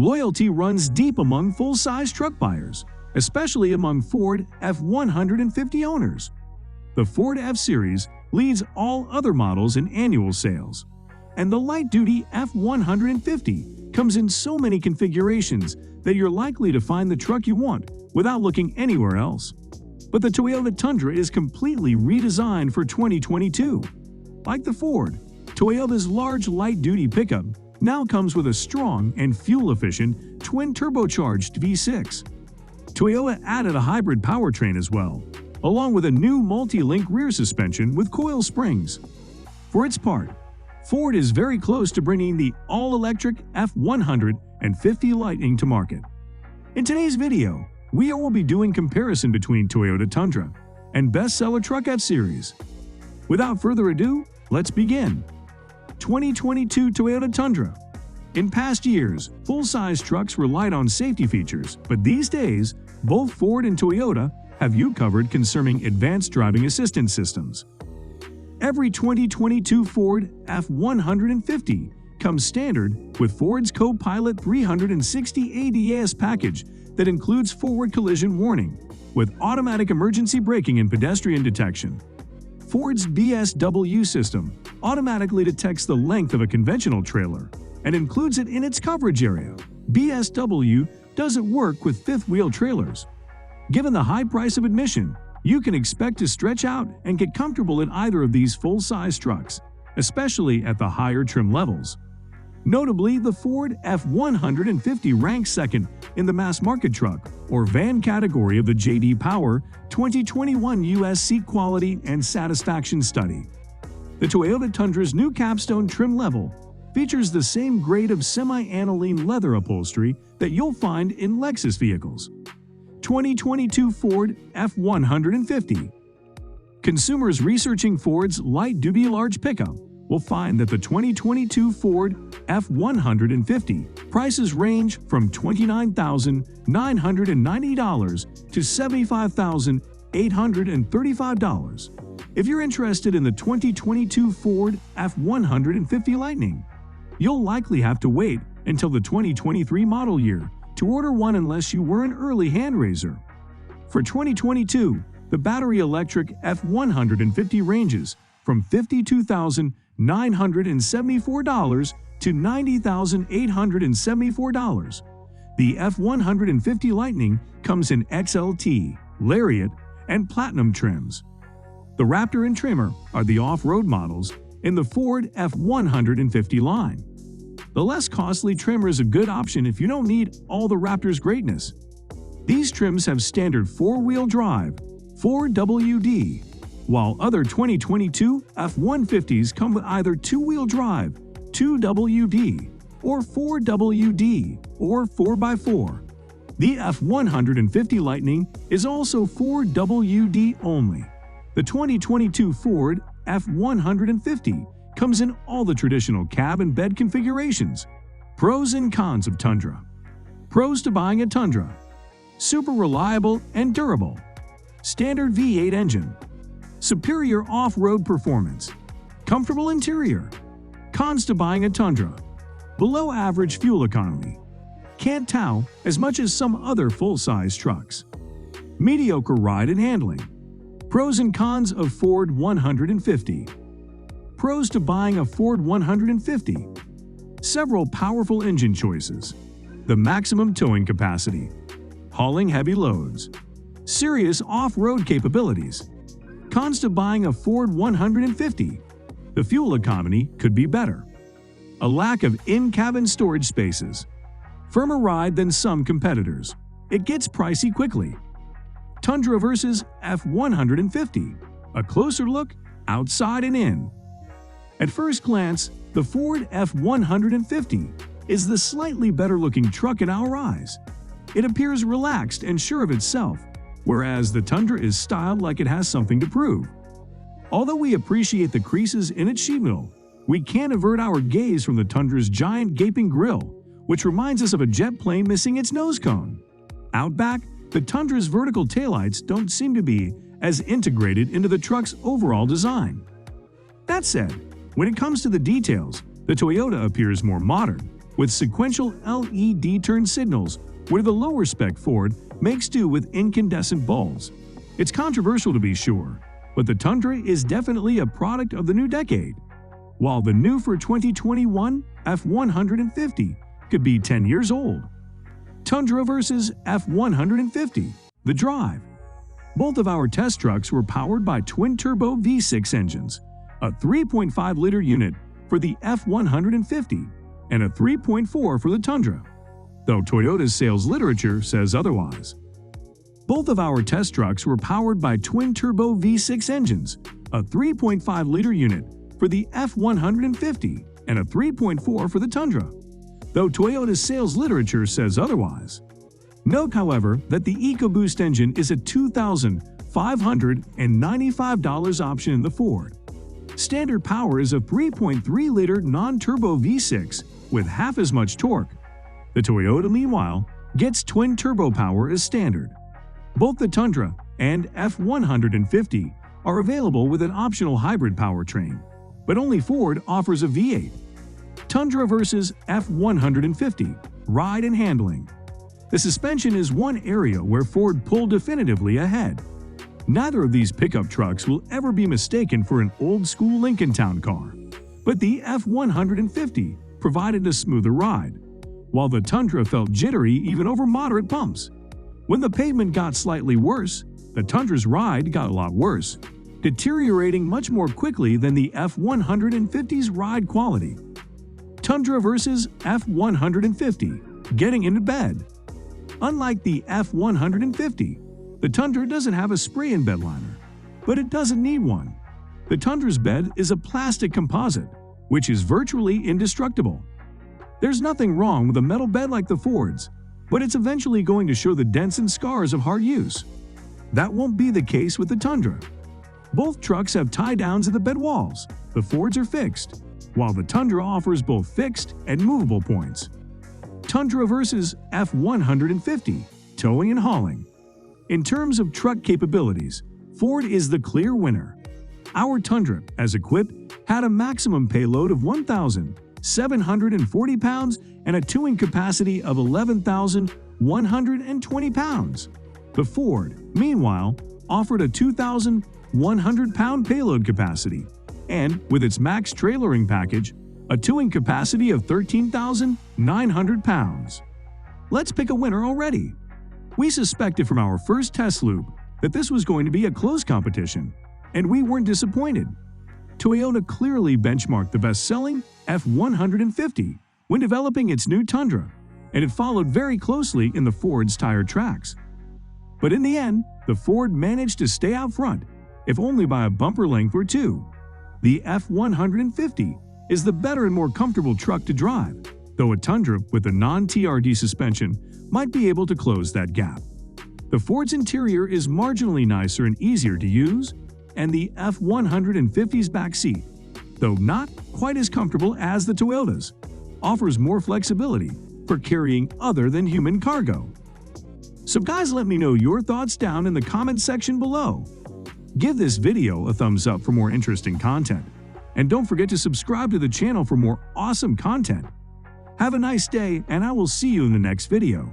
Loyalty runs deep among full-size truck buyers, especially among Ford F-150 owners. The Ford F-Series leads all other models in annual sales, and the light-duty F-150 comes in so many configurations that you're likely to find the truck you want without looking anywhere else. But the Toyota Tundra is completely redesigned for 2022. Like the Ford, Toyota's large light-duty pickup now comes with a strong and fuel-efficient twin-turbocharged V6. Toyota added a hybrid powertrain as well, along with a new multi-link rear suspension with coil springs. For its part, Ford is very close to bringing the all-electric F-150 Lightning to market. In today's video, we will be doing comparison between Toyota Tundra and bestseller truck F-Series. Without further ado, let's begin. 2022 Toyota Tundra. In past years, full-size trucks relied on safety features, but these days, both Ford and Toyota have you covered concerning advanced driving assistance systems. Every 2022 Ford F-150 comes standard with Ford's Co-Pilot 360 ADAS package that includes forward collision warning, with automatic emergency braking and pedestrian detection. Ford's BSW system automatically detects the length of a conventional trailer and includes it in its coverage area. BSW doesn't work with fifth-wheel trailers. Given the high price of admission, you can expect to stretch out and get comfortable in either of these full-size trucks, especially at the higher trim levels. Notably, the Ford F-150 ranks second in the mass market truck or van category of the J.D. Power 2021 U.S. Seat Quality and Satisfaction Study. The Toyota Tundra's new capstone trim level features the same grade of semi-aniline leather upholstery that you'll find in Lexus vehicles. 2022 Ford F-150. Consumers researching Ford's light-duty large pickup will find that the 2022 Ford F-150 prices range from $29,990 to $75,835. If you're interested in the 2022 Ford F-150 Lightning, you'll likely have to wait until the 2023 model year to order one unless you were an early hand raiser. For 2022, the battery-electric F-150 ranges from $52,974 to $90,874. The F-150 Lightning comes in XLT, Lariat, and Platinum trims. The Raptor and Trimmer are the off-road models in the Ford F-150 line. The less costly trimmer is a good option if you don't need all the Raptor's greatness. These trims have standard four-wheel drive, 4WD, while other 2022 F-150s come with either two-wheel drive, 2WD, or 4WD, or 4x4. The F-150 Lightning is also 4WD only. The 2022 Ford F-150 comes in all the traditional cab and bed configurations. Pros and cons of Tundra. Pros to buying a Tundra: super reliable and durable. Standard V8 engine. Superior off-road performance. Comfortable interior. Cons to buying a Tundra: below average fuel economy. Can't tow as much as some other full-size trucks. Mediocre ride and handling. Pros and cons of Ford 150. Pros to buying a Ford 150. Several powerful engine choices. The maximum towing capacity. Hauling heavy loads. Serious off-road capabilities. Cons to buying a Ford 150. The fuel economy could be better. A lack of in-cabin storage spaces. Firmer ride than some competitors. It gets pricey quickly. Tundra vs. F-150. A closer look outside and in. At first glance, the Ford F-150 is the slightly better-looking truck in our eyes. It appears relaxed and sure of itself, whereas the Tundra is styled like it has something to prove. Although we appreciate the creases in its sheet metal, we can't avert our gaze from the Tundra's giant gaping grille, which reminds us of a jet plane missing its nose cone. Out back, the Tundra's vertical taillights don't seem to be as integrated into the truck's overall design. That said, when it comes to the details, the Toyota appears more modern, with sequential LED turn signals, where the lower-spec Ford makes do with incandescent bulbs. It's controversial to be sure, but the Tundra is definitely a product of the new decade. While the new for 2021 F-150 could be 10 years old. Tundra versus F-150, the drive. Both of our test trucks were powered by twin-turbo V6 engines, a 3.5-liter unit for the F-150 and a 3.4 for the Tundra, though Toyota's sales literature says otherwise. Both of our test trucks were powered by twin-turbo V6 engines, a 3.5-liter unit for the F-150 and a 3.4 for the Tundra, though Toyota's sales literature says otherwise. Note, however, that the EcoBoost engine is a $2,595 option in the Ford. Standard power is a 3.3-liter non-turbo V6 with half as much torque. The Toyota, meanwhile, gets twin-turbo power as standard. Both the Tundra and F-150 are available with an optional hybrid powertrain, but only Ford offers a V8. Tundra versus F-150, ride and handling. The suspension is one area where Ford pulled definitively ahead. Neither of these pickup trucks will ever be mistaken for an old-school Lincoln Town car, but the F-150 provided a smoother ride, while the Tundra felt jittery even over moderate bumps. When the pavement got slightly worse, the Tundra's ride got a lot worse, deteriorating much more quickly than the F-150's ride quality. Tundra versus F-150, getting into bed. Unlike the F-150, the Tundra doesn't have a spray-in bed liner, but it doesn't need one. The Tundra's bed is a plastic composite, which is virtually indestructible. There's nothing wrong with a metal bed like the Ford's, but it's eventually going to show the dents and scars of hard use. That won't be the case with the Tundra. Both trucks have tie-downs at the bed walls. The Fords are fixed, while the Tundra offers both fixed and movable points. Tundra versus F-150, towing and hauling. In terms of truck capabilities, Ford is the clear winner. Our Tundra, as equipped, had a maximum payload of 1,740 pounds and a towing capacity of 11,120 pounds. The Ford, meanwhile, offered a 2,100-pound payload capacity, and, with its max trailering package, a towing capacity of 13,900 pounds. Let's pick a winner already. We suspected from our first test loop that this was going to be a close competition, and we weren't disappointed. Toyota clearly benchmarked the best-selling F-150 when developing its new Tundra, and it followed very closely in the Ford's tire tracks. But in the end, the Ford managed to stay out front, if only by a bumper length or two. The F-150 is the better and more comfortable truck to drive, though a Tundra with a non-TRD suspension might be able to close that gap. The Ford's interior is marginally nicer and easier to use, and the F-150's back seat, though not quite as comfortable as the Toyota's, offers more flexibility for carrying other than human cargo. So guys, let me know your thoughts down in the comment section below. Give this video a thumbs up for more interesting content, and don't forget to subscribe to the channel for more awesome content. Have a nice day, and I will see you in the next video.